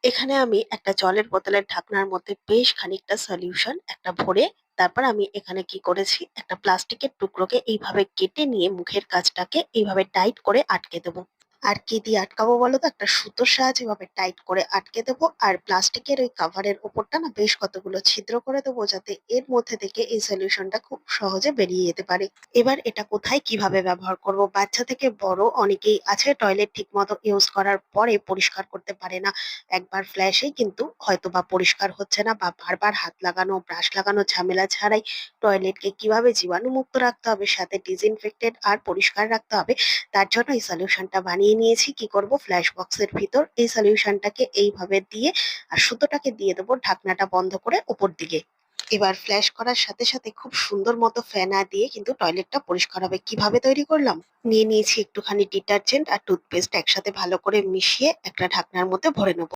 এখানে আমি একটা জলের বোতলের ঢাকনার মধ্যে বেশ খানিকটা সলিউশন একটা ভরে তারপর আমি এখানে কি করেছি একটা প্লাস্টিকের টুকরোকে এইভাবে কেটে নিয়ে মুখের কাছটাকে এইভাবে টাইট করে আটকে দেবো। আর কি দিয়ে আটকাবো বলো তো? একটা সুতোর সাহায্যে এভাবে টাইট করে আটকে দেবো আর প্লাস্টিকের ওই কাভারের ওপরটা না বেশ কতগুলো ছিদ্র করে দেবো যাতে এর মধ্যে থেকে এই সলিউশনটা খুব সহজে বেরিয়ে যেতে পারে। এবার এটা কোথায় কিভাবে ব্যবহার করব? বাচ্চা থেকে বড় অনেকেই আছে টয়লেট ঠিক মতো ইউজ করার পরে পরিষ্কার করতে পারে না। একবার ফ্ল্যাশেই কিন্তু হয়তোবা পরিষ্কার হচ্ছে না বা বারবার হাত লাগানো, ব্রাশ লাগানো ঝামেলা ছাড়াই টয়লেটকে কিভাবে জীবাণুমুক্ত রাখতে হবে, সাথে ডিসইনফেক্টেড আর পরিষ্কার রাখতে হবে, তার জন্য এই সলিউশনটা বানিয়ে নিয়েছি। কি করব, ফ্ল্যাশ বক্সের ভিতর এই সলিউশনটাকে এইভাবে দিয়ে আর সুতোটাকে দিয়ে দেবো ঢাকনাটা বন্ধ করে উপর দিকে। এবার ফ্ল্যাশ করার সাথে সাথে খুব সুন্দর মতো ফেনা দিয়ে কিন্তু টয়লেটটা পরিষ্কার হবে। কিভাবে তৈরি করলাম? নিয়ে নিয়েছি একটুখানি ডিটারজেন্ট আর টুথপেস্ট একসাথে ভালো করে মিশিয়ে একটা ঢাকনার মধ্যে ভরে নেবো।